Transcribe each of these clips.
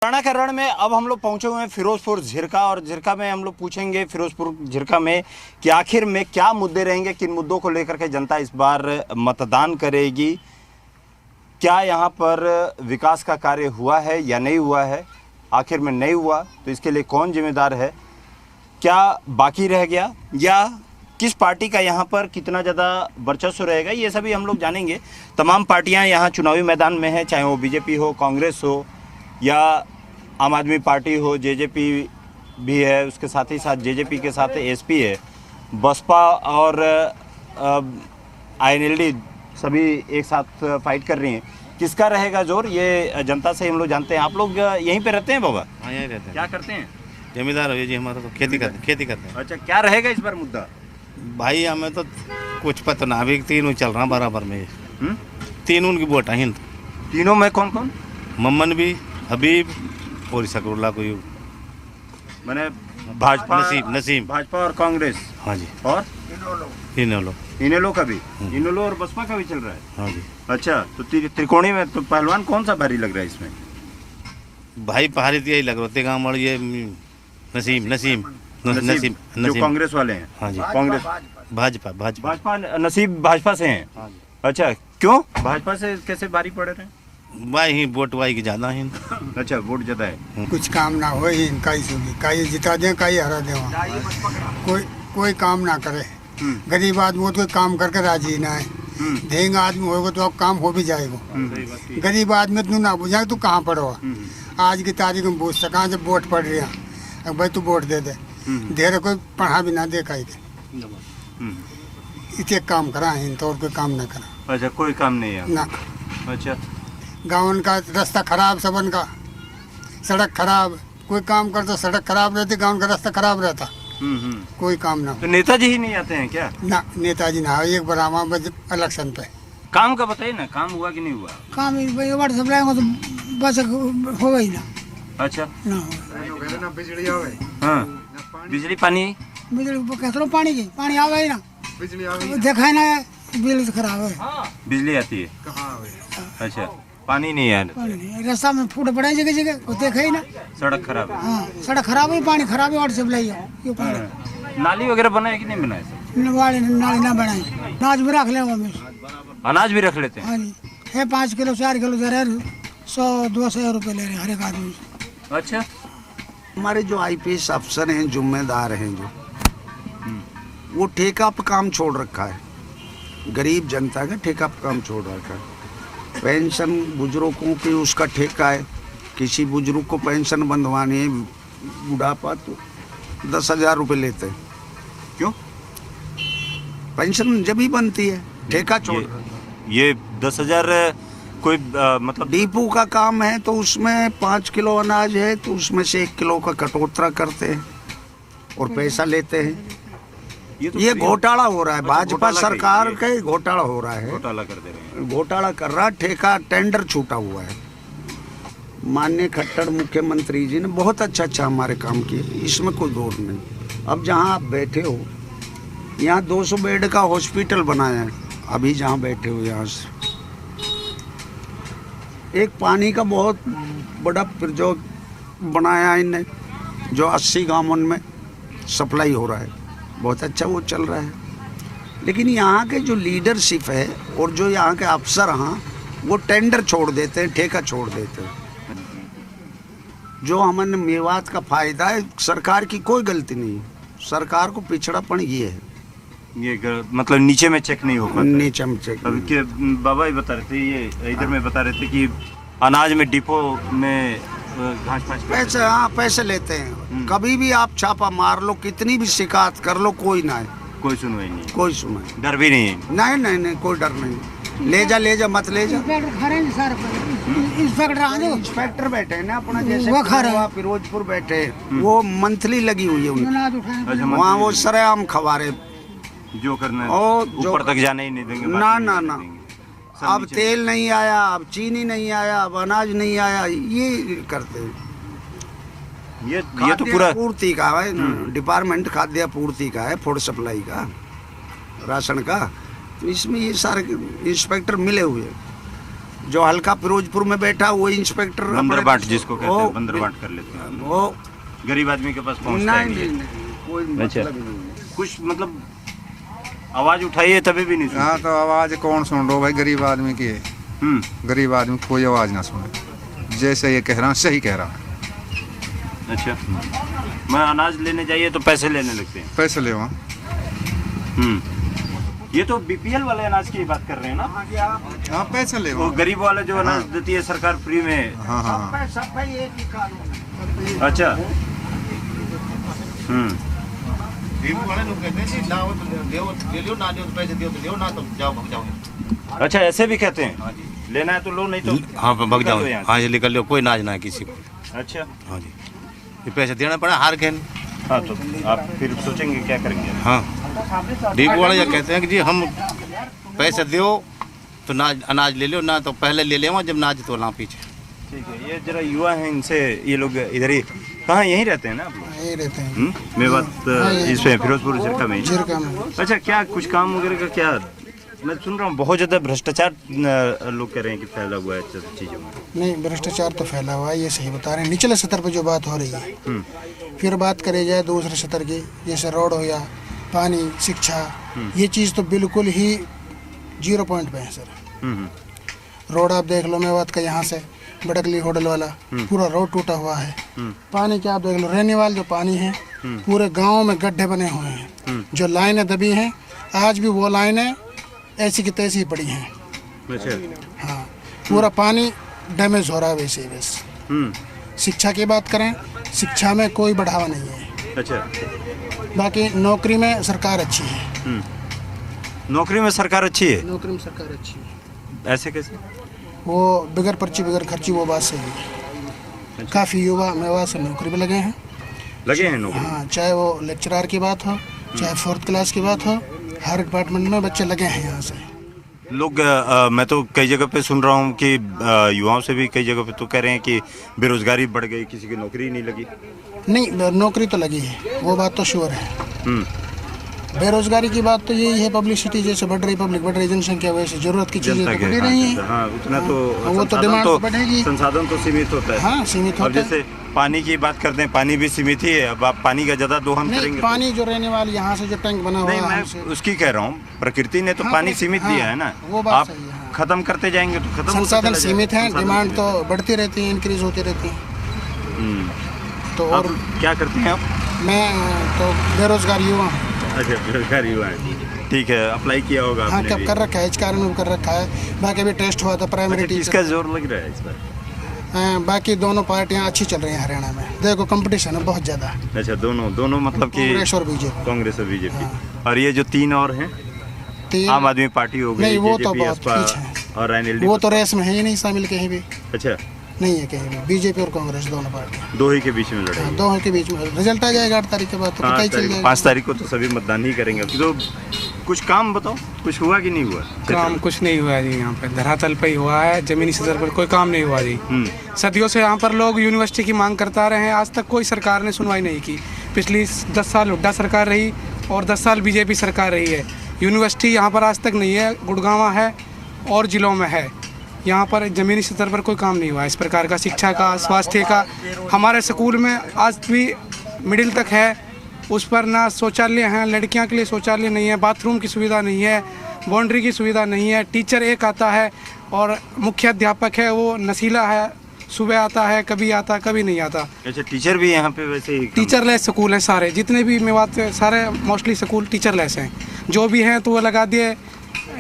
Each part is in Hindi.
हरियाणा के रण में अब हम लोग पहुंचे हुए हैं फिरोजपुर झिरका, और झिरका में हम लोग पूछेंगे फिरोजपुर झिरका में कि आखिर में क्या मुद्दे रहेंगे, किन मुद्दों को लेकर के जनता इस बार मतदान करेगी, क्या यहां पर विकास का कार्य हुआ है या नहीं हुआ है, आखिर में नहीं हुआ तो इसके लिए कौन जिम्मेदार है, क्या बाकी रह गया, या किस पार्टी का यहाँ पर कितना ज़्यादा वर्चस्व रहेगा, ये सभी हम लोग जानेंगे। तमाम पार्टियाँ यहाँ चुनावी मैदान में हैं, चाहे वो बीजेपी हो, कांग्रेस हो या आम आदमी पार्टी हो, जेजेपी भी है, उसके साथ ही साथ जेजेपी के साथ एसपी है, बसपा और आईएनएलडी सभी एक साथ फाइट कर रही हैं। किसका रहेगा जोर, ये जनता से हम लोग जानते हैं। आप लोग यहीं पे रहते हैं बाबा? हाँ, यहीं रहते हैं। क्या करते हैं? जमींदार हो जी, हमारा तो खेती करते हैं। अच्छा, क्या रहेगा इस बार मुद्दा? भाई हमें तो कुछ पता ना, अभी तीनों चल रहा बराबर में। तीनों की वोट है। तीनों में कौन कौन? मम्मन भी, हबीब और शकरुल्ला को। मैंने भाजपा, नसीम भाजपा और कांग्रेस। हाँ जी। और इनेलो का भी, इनेलो और बसपा का भी चल रहा है। हाँ जी। अच्छा, तो त्रिकोणी में तो पहलवान कौन सा भारी लग रहा है इसमें? भाई पहाड़ी तो यही लग रहा गाँव वाले, ये नसीम जो कांग्रेस वाले हैं। हाँ जी। कांग्रेस, भाजपा नसीब भाजपा से हैं। हाँ जी। अच्छा, क्यों भाजपा से कैसे भारी पड़े रहे? भाई ही वोट वाई की ज्यादा है। अच्छा, वोट ज्यादा है। कुछ काम ना हो, कहीं जिता दें, कहीं हरा दें, कोई काम ना करे। गरीब आदमी हो तो काम करके राजी ना है। देंगे आदमी होगा तो अब काम हो भी जाएगा। गरीब आदमी तो ना बुझाए तो कहाँ पड़ो। आज की तारीख में पूछता कहाँ से वोट पड़ रही है, भाई तू वोट दे दे। देर कोई पढ़ा भी ना दे कहीं इतने काम करा है तो और कोई काम ना करा। अच्छा, कोई काम नहीं है ना। अच्छा, गाँव का रास्ता खराब, सबन का सड़क खराब, कोई काम करता सड़क खराब रहती, गाँव का रास्ता खराब रहता। कोई काम ना। तो नेताजी ही नहीं आते हैं क्या? ना, नेताजी ना एक बरामा इलेक्शन पे। काम का बताइए ना, काम हुआ कि नहीं हुआ? काम व्हाट्सएप लाएंगे तो बस होगा ही ना। अच्छा, ना बिजली आवे? हाँ, बिजली पानी? बिजली कैसे पानी की पानी आवे ही ना, बिजली आवे देखा है ना, बिजली तो खराब है। बिजली आती है कहाँ? अच्छा, पानी नहीं है। रास्ता में फूट पड़े जगह जगह, देखा ही ना। सड़क खराब है। हाँ, सड़क खराब है, पानी खराब है, व्हाट्सएप लाइए। नाली वगैरह बनाए कि नहीं बनाए? नाली ना बनाए, अनाज भी रख ले, अनाज भी रख लेते हैं। हाँ जी, है 5 किलो 4 किलो दे रहे, 100-200 रुपये ले रहे हर एक आदमी। अच्छा, हमारे जो आईपीएस अफसर हैं, जिम्मेदार हैं, जो वो ठेका पे काम छोड़ रखा है। गरीब जनता का ठेका पे काम छोड़ रखा है। पेंशन बुजुर्गों की उसका ठेका है। किसी बुजुर्ग को पेंशन बंधवानी है, बुढ़ापा, तो 10,000 रुपये लेते हैं। क्यों? पेंशन जब ही बनती है, ठेका छोड़। ये 10,000 कोई मतलब डिपो का काम है तो उसमें 5 किलो अनाज है तो उसमें से 1 किलो का कटौतरा करते हैं और पैसा लेते हैं। ये घोटाला हो रहा है, भाजपा सरकार का घोटाला हो रहा है। घोटाला कर दे रहे हैं, घोटाला कर रहा, ठेका टेंडर छूटा हुआ है। माननीय खट्टर मुख्यमंत्री जी ने बहुत अच्छा हमारे काम किए, इसमें कोई दौर नहीं। अब जहां आप बैठे हो, यहाँ 200 बेड का हॉस्पिटल बनाया है। अभी जहां बैठे हो, यहाँ से एक पानी का बहुत बड़ा प्रोजेक्ट बनाया है इन्हें, जो 80 गाँवों में सप्लाई हो रहा है। बहुत अच्छा वो चल रहा है। लेकिन यहाँ के जो लीडरशिप है और जो यहाँ के अफसर हैं, वो टेंडर छोड़ देते हैं, ठेका छोड़ देते हैं। जो हमारे मेवात का फायदा है, सरकार की कोई गलती नहीं है। सरकार को पिछड़ापन ये है, ये मतलब नीचे में चेक नहीं हो पाता। नीचे में चेक। अभी के बाबा ही बता रहे थे, ये इधर में बता रहे थे कि अनाज में डिपो में घास पैसे, हाँ पैसे लेते हैं। कभी भी आप छापा मार लो, कितनी भी शिकायत कर लो, कोई ना है, कोई सुनवाई नहीं, कोई सुनवाई। डर भी नहीं है? नहीं, कोई डर नहीं। ले जा मत ले जा। इंस्पेक्टर बैठे हैं ना अपना, जैसे फिरोजपुर बैठे, वो मंथली लगी हुई है उनकी। वहाँ वो सरेआम खवारे जो करना है, और ऊपर तक जाने ही नहीं देंगे। ना। अब तेल नहीं आया, अब चीनी नहीं आया, अब अनाज नहीं आया, ये करते हैं। ये तो पूरा पूर्ति का है, डिपार्टमेंट खाद्य पूर्ति का है, फूड सप्लाई का, राशन का। तो इसमें ये सारे इंस्पेक्टर मिले हुए हैं। जो हल्का फिरोजपुर में बैठा वो इंस्पेक्टर बंदरबाट जिसको कहते हैं, वो- बंदरबाट कर लेते हैं, वो गरीब आदमी के पास पहुंचता ही नहीं नहीं है। नहीं, कोई अच्छा। मतलब ही नहीं है। कुछ मतलब आवाज उठाइए तभी भी नहीं सुनते। यहाँ तो आवाज़ कौन सुन रहा हो भाई, गरीब आदमी की है। गरीब आदमी कोई आवाज़ ना सुने, जैसे ये कह रहा हूँ सही कह रहा हूँ। अच्छा, मैं अनाज लेने जाइए तो पैसे लेने लगते हैं। पैसे ले वहाँ। ये तो बीपीएल वाले अनाज की बात कर रहे हैं ना, हाँ पैसे ले वो वहाँ। गरीब वाले जो अनाज देती है सरकार फ्री में। हाँ हाँ हाँ। सब भाई एक ही कानून है। अच्छा। अच्छा, ऐसे भी कहते हैं, लेना है तो लो, नहीं तो हाँ भग निकल जाओ, दो यहाँ से। हाँ ये निकल लो, कोई नाज ना है किसी को। अच्छा, हाँ जी, ये पैसे देना पड़ा, हार गए। हाँ तो आप फिर सोचेंगे क्या करेंगे। हाँ, डिपो वाले ये कहते हैं कि जी हम पैसे दो तो नाज अनाज ले लो, ना तो पहले ले लेवा जब नाज तो ला पीछे। ठीक है, ये जरा युवा हैं, इनसे ये लोग इधर ही कहाँ यहीं रहते हैं ना आप लोग? यही रहते हैं मेवात इसमें फिरोजपुर जिरका में ही? जिरका में। अच्छा, क्या कुछ काम वगैरह का क्या, मैं सुन रहा हूँ बहुत ज़्यादा भ्रष्टाचार लोग कह रहे हैं कि फैला हुआ है चीज़ों में। नहीं, भ्रष्टाचार तो फैला हुआ है, ये सही बता रहे हैं। निचले स्तर पर जो बात हो रही है, फिर बात करी जाए दूसरे स्तर की, जैसे रोड हो गया, पानी, शिक्षा, ये चीज़ तो बिल्कुल ही 0 पॉइंट पे है सर। रोड आप देख लो, मेवात का यहाँ से बड़कली होटल वाला पूरा रोड टूटा हुआ है। पानी क्या आप देख लो, रहने वाले जो पानी है पूरे गांव में गड्ढे बने हुए हैं, जो लाइनें दबी हैं आज भी वो लाइनें ऐसी की तैसी पड़ी हैं। अच्छा। हाँ, पूरा पानी डैमेज हो रहा है वैसे ही बस। शिक्षा की बात करें, शिक्षा में कोई बढ़ावा नहीं है। अच्छा, बाकी नौकरी में सरकार अच्छी है। नौकरी में सरकार अच्छी है, नौकरी में सरकार अच्छी है, ऐसे कैसे? वो बगैर पर्ची बगैर खर्ची, वो बात सही है। काफ़ी युवा मेवा से नौकरी पे लगे हैं। लगे हैं नौकरी? हाँ, चाहे वो लेक्चरर की बात हो, चाहे 4th क्लास की बात हो, हर डिपार्टमेंट में बच्चे लगे हैं यहाँ से। लोग मैं तो कई जगह पे सुन रहा हूँ कि युवाओं से भी कई जगह पे तो कह रहे हैं कि बेरोजगारी बढ़ गई, किसी की नौकरी नहीं लगी। नहीं, नौकरी तो लगी है, वो बात तो श्योर है। बेरोजगारी की बात तो यही है, पब्लिसिटी जैसे बढ़ रही, पब्लिक बढ़ रही, जनसंख्या वैसे जरूरत की चीजें तो बढ़ रही हैं। हाँ, उतना तो वो तो संसाधन डिमांड तो बढ़ेगी। संसाधन तो सीमित होता है। हाँ, सीमित अब होता है। जैसे पानी की बात करते हैं, पानी भी सीमित ही है। अब आप पानी का ज्यादा दोहन नहीं, करेंगे पानी जो रहने वाली यहाँ से जो टैंक बना हुआ नहीं, है मैं हमसे, उसकी कह रहा हूँ, प्रकृति ने तो हाँ, पानी सीमित हाँ, दिया है ना। वो बात आप सही है, हाँ। खत्म करते जाएंगे तो खत्म होता संसाधन चला सीमित जाएगा। है, संसाधन डिमांड सीमित तो बढ़ती रहती है, इंक्रीज होती रहती है। हम्म। तो आप और क्या करते हैं आप? मैं तो बेरोजगार युवा हूँ। अच्छा, बेरोजगार युवा है। ठीक है, अप्लाई किया होगा हाँ, आपने कब भी। कर रखा है, इस कारण में कर रखा है। बाकी अभी टेस्ट हुआ था प्राइमरी अच्छा, टीचर। किसका जोर लग रहा है इस बार? बाकी दोनों पार्टियां अच्छी चल रही हैं हरियाणा में। देखो कंपटीशन है बहुत ज़्यादा, अच्छा, दोनों मतलब कि कांग्रेस और बीजेपी। कांग्रेस और बीजेपी। और ये जो 3 और हैं, आम आदमी पार्टी हो गई, नहीं, वो तो JJP, बहुत असपा पीछे है। और एनएलडी। वो तो रेस में है ही नहीं शामिल कहीं भी, अच्छा, नहीं है कहीं भी। बीजेपी और कांग्रेस दोनों पार्टी, दो ही के बीच में लड़ाई। दोनों के बीच में रिजल्ट आ जाएगा 8 तारीख के बाद, तो पता ही चल जाएगा। 5 तारीख को तो सभी मतदान ही करेंगे। तो कुछ काम बताओ, कुछ हुआ कि नहीं हुआ? काम कुछ नहीं हुआ जी, यहाँ पे धरातल पे ही हुआ है, जमीनी स्तर पर कोई काम नहीं हुआ जी। सदियों से यहाँ पर लोग यूनिवर्सिटी की मांग करता रहे हैं, आज तक कोई सरकार ने सुनवाई नहीं की। पिछली 10 साल हुड्डा सरकार रही और 10 साल बीजेपी सरकार रही है। यूनिवर्सिटी यहाँ पर आज तक नहीं है, गुड़गांव है और ज़िलों में है। यहाँ पर ज़मीनी स्तर पर कोई काम नहीं हुआ इस प्रकार का, शिक्षा का, स्वास्थ्य का। हमारे स्कूल में आज भी मिडिल तक है, उस पर ना शौचालय हैं, लड़कियाँ के लिए शौचालय नहीं है, बाथरूम की सुविधा नहीं है, बाउंड्री की सुविधा नहीं है। टीचर एक आता है और मुख्य अध्यापक है वो नशीला है, सुबह आता है, कभी आता कभी नहीं आता। अच्छा, टीचर भी यहाँ पे वैसे ही टीचर लेस स्कूल हैं सारे, जितने भी मेवात सारे मोस्टली स्कूल टीचर लेस हैं। जो भी हैं तो वो लगा दिए,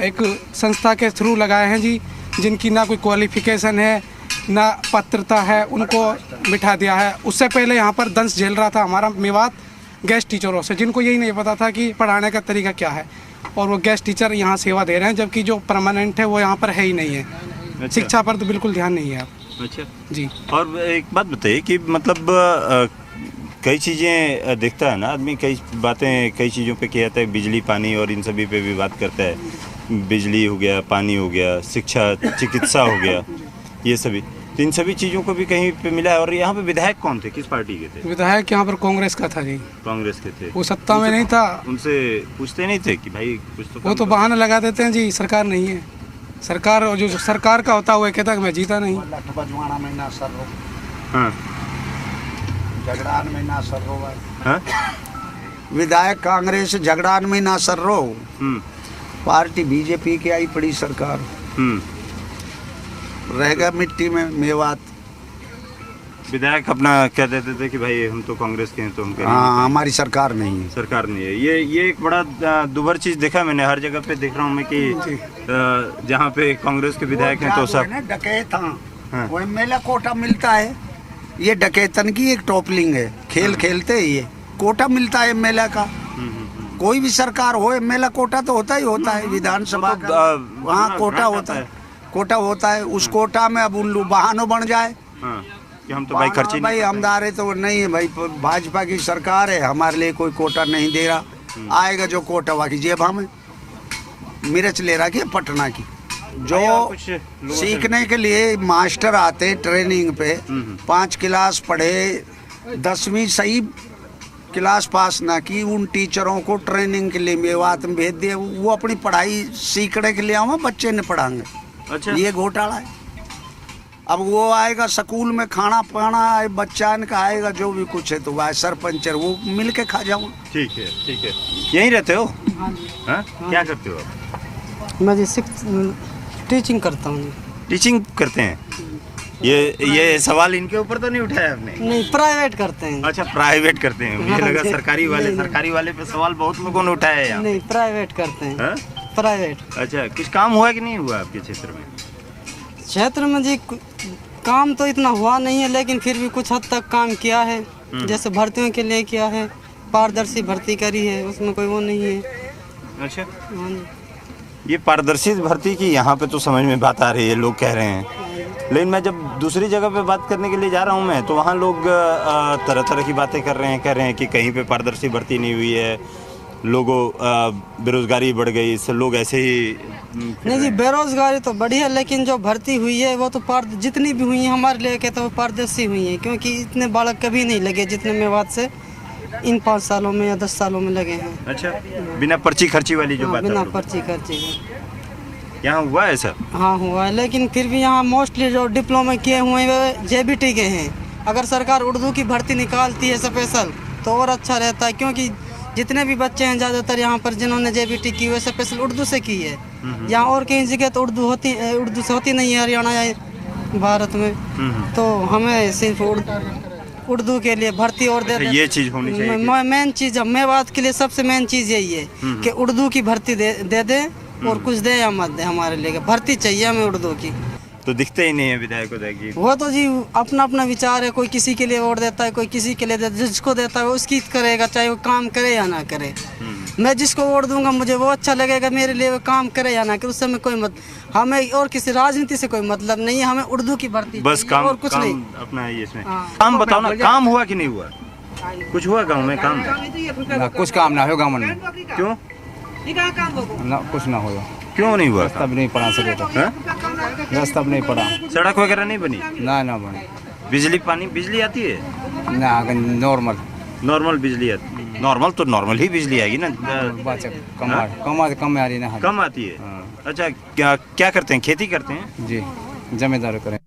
एक संस्था के थ्रू लगाए हैं जी, जिनकी ना कोई क्वालिफिकेशन है ना पात्रता है, उनको बिठा दिया है। उससे पहले यहाँ पर दंश झेल रहा था हमारा मेवात गेस्ट टीचरों से, जिनको यही नहीं पता था कि पढ़ाने का तरीका क्या है, और वो गेस्ट टीचर यहाँ सेवा दे रहे हैं, जबकि जो परमानेंट है वो यहाँ पर है ही नहीं है। अच्छा। शिक्षा पर तो बिल्कुल ध्यान नहीं है। अच्छा जी, और एक बात बताइए कि मतलब कई चीज़ें देखता है ना आदमी, कई बातें कई चीज़ों पे किया जाता है, बिजली पानी और इन सभी पे भी बात करता है। बिजली हो गया, पानी हो गया, शिक्षा चिकित्सा हो गया, ये सभी, तो इन सभी चीज़ों को भी कहीं पे मिला है। और यहाँ पे विधायक कौन थे, किस पार्टी के थे? विधायक यहाँ पर कांग्रेस का था जी, कांग्रेस के थे। वो सत्ता में नहीं था। उनसे पूछते नहीं थे कि भाई कुछ तो वो काम तो करो? बहाना लगा देते हैं जी, सरकार नहीं है। सरकार जो सरकार का होता हुआ कहता कि मैं जीता नहीं। लठ बजवाना में ना सर रो, हाँ झगड़ान में ना सर रो भाई। हाँ विधायक कांग्रेस झगड़ान में ना सर रो, हम्म पार्टी बीजेपी की आई पड़ी सरकार, रह गया मिट्टी में मेवात। विधायक अपना कह देते थे कि भाई हम तो कांग्रेस के हैं तो हम करेंगे। हाँ हमारी सरकार नहीं है। सरकार नहीं है। ये एक बड़ा दुभर चीज देखा मैंने, हर जगह पे देख रहा हूँ मैं कि जहाँ पे कांग्रेस के विधायक हैं तो सब डकैत हाँ। वो एमएलए कोटा मिलता है। ये डकैतन की एक टॉपलिंग है, खेल खेलते ही ये कोटा मिलता है एमएलए का। कोई भी सरकार हो एमएलए कोटा तो होता ही होता है, विधानसभा तो, का वहाँ पूरा कोटा ग्रांट होता आता है, कोटा होता है। उस कोटा में अब उल्लू बहानो बन जाए हाँ, कि हम तो भाई खर्ची नहीं भाई करते। हमदार तो नहीं है भाई, भाजपा की सरकार है, हमारे लिए कोई कोटा नहीं दे रहा। आएगा जो कोटा वाकी जेब हमें मिर्च ले रहा कि पटना की। जो कुछ लोगों से- सीखने के लिए मास्टर आते हैं ट्रेनिंग पे, 5 क्लास पढ़े 10वीं सही क्लास पास ना की, उन टीचरों को ट्रेनिंग के लिए मेवात में भेज दिए। वो अपनी पढ़ाई सीखने के लिए आवा, बच्चे ने पढ़ाएंगे। अच्छा ये घोटाला है। अब वो आएगा स्कूल में खाना पाना बच्चा का आएगा, जो भी कुछ है तो वह सरपंच है, वो मिल के खा जाऊँ। ठीक है ठीक है। यहीं रहते हो? हाँ क्या करते हो आप? मैं जी टीचिंग करता हूँ। टीचिंग करते हैं। ये सवाल इनके ऊपर तो नहीं उठाया आपने? नहीं, प्राइवेट करते हैं। अच्छा प्राइवेट करते हैं, मुझे लगा नहीं, सरकारी वाले। नहीं, सरकारी वाले पे सवाल बहुत लोगों ने उठाया है यहाँ। नहीं, प्राइवेट करते हैं। हाँ? प्राइवेट अच्छा कुछ काम हुआ कि नहीं हुआ आपके क्षेत्र में? क्षेत्र में जी काम तो इतना हुआ नहीं है, लेकिन फिर भी कुछ हद तक काम किया है। जैसे भर्तियों के लिए किया है, पारदर्शी भर्ती करी है, उसमें कोई वो नहीं है। अच्छा हाँ जी। ये पारदर्शी भर्ती की यहाँ पे तो समझ में बात आ रही है, लोग कह रहे हैं। लेकिन मैं जब दूसरी जगह पे बात करने के लिए जा रहा हूँ मैं, तो वहाँ लोग तरह तरह की बातें कर रहे हैं, कह रहे हैं कि कहीं पे पारदर्शी भर्ती नहीं हुई है, लोगों बेरोजगारी बढ़ गई, इससे लोग ऐसे ही नहीं जी, बेरोजगारी तो बढ़ी है, लेकिन जो भर्ती हुई है वो तो जितनी भी हुई है हमारे लिए कहते वो पारदर्शी हुई है, क्योंकि इतने बालक कभी नहीं लगे जितने मेवात से इन 5 सालों में या 10 सालों में लगे हैं। अच्छा बिना पर्ची खर्ची वाली जो हाँ, बात बिना आप लोग- पर्ची खर्ची के। यहाँ हुआ है सर? हाँ हुआ है, लेकिन फिर भी यहाँ मोस्टली जो डिप्लोमा किए हुए हैं वे जेबीटी के हैं। अगर सरकार उर्दू की भर्ती निकालती है स्पेशल तो और अच्छा रहता है, क्योंकि जितने भी बच्चे हैं ज़्यादातर यहाँ पर जिन्होंने जेबीटी की हुई स्पेशल उर्दू से की है। यहाँ और कहीं जगह तो उर्दू से होती नहीं है, हरियाणा या भारत में। तो हमें सिर्फ उर्दू के लिए भर्ती और दे ये चीज़ होनी चाहिए। मेन चीज़ मेवात के लिए सबसे मेन चीज़ यही है कि उर्दू की भर्ती दे दे और कुछ दे या मत दे, हमारे लिए भर्ती चाहिए हमें उर्दू की। तो दिखते ही नहीं है विधायक उदय। वो तो जी अपना अपना विचार है, कोई किसी के लिए वोट देता है, कोई किसी के लिए देता है। जिसको देता है वो उसकी करेगा, चाहे वो काम करे या ना करे। मैं जिसको वोट दूंगा मुझे वो अच्छा लगेगा, मेरे लिए वो काम करे या ना करे, उससे मैं हमें और किसी राजनीति से कोई मतलब नहीं है। हमें उर्दू की भर्ती बस चाहिए काम और कुछ काम नहीं। अपना है इसमें। हाँ। काम बताओ ना, काम हुआ कि नहीं हुआ? कुछ हुआ गाँव में काम? ना कुछ काम ना हो गाँव में, क्यों ना कुछ ना हो। क्यों नहीं हुआ? रास्ता भी नहीं पड़ा सके तो, हाँ? रास्ता भी नहीं पड़ा, सड़क वगैरह नहीं बनी? ना बने, बिजली पानी बिजली आती है? ना नॉर्मल नॉर्मल बिजली आती? नॉर्मल तो नॉर्मल ही बिजली आएगी ना। बात कम हाँ? कम आ रही ना। कम आती है? हाँ। अच्छा क्या क्या करते हैं, खेती करते हैं? जी, जमींदार करें।